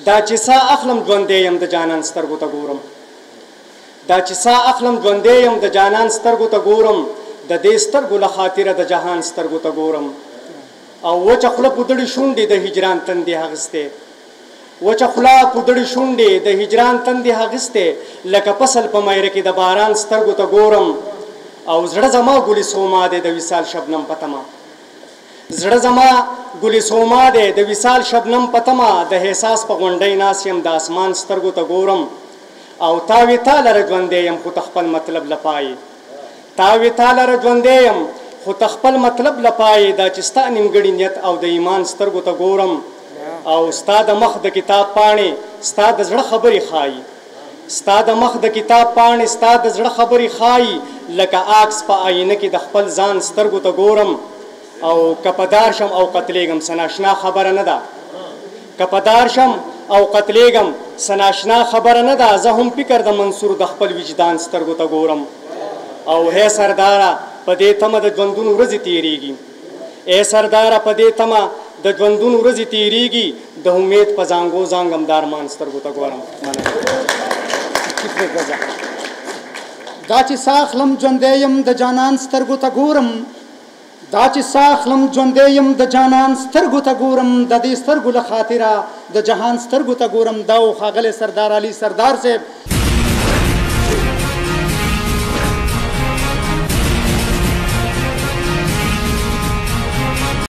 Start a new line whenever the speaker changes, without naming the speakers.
دا چې ساه اخلم ژوندی یم د جانان سترګو ته ګورم دا چې ساه اخلم ژوندی یم د جانان سترګو ته ګورم د دې سترګو له خاطره د جهان سترګو ته ګورم او وچه خوله پودړې شونډې د هجران تندې اخیستې وچه خوله پودړې شونډې د هجران تندې اخیستې لکه فصل په میره کې د باران سترګو ته ګورم او زړه زما ګلې سوما دی د وصال شبنم په تمه زړه زما ګلې سوما دی د وصال شبنم په تمه د احساس په غونډۍ ناست یم د اسمان سترګو ته ګورم او تاوې تا لره ژوندی یم خو ته خپل مطلب لپای تاوې تا لره ژوندی یم خو ته خپل مطلب لپای دا چې ستا نیمګړي نیت او د ایمان سترګو ته ګورم او ستا د مخ د کتاب پاڼې ستا د زړه خبرې ښایي ستا د مخ د کتاب پاڼې ستا د زړه خبرې ښایي لکه عکس په آینه کې د خپل ځان سترګو ته ګورم او که په دار شم او قتلیږم څه ناشنا خبره نه ده که په دار شم او قتلیږم څه ناشنا خبره نه ده زه هم فکر د منصور د خپل وجدان سترګو ته ګورم او هی سرداره په دې تمه د ژوندون ورځې تیریږي ای سرداره په دې تمه د ژوندون ورځې تیریږي د امید په زانګو زانګم د ارمان سترګو ته ګورم
دا چې ساه اخلم ژوندی یم د جانان سترګو ته ګورم دا چې ساه اخلم ژوندی یم د جانان سترګو ته ګورم د دې سترګو له خاطره د جهان سترګو ته ګورم دا و ښاغلی سردار علي سردار صاحب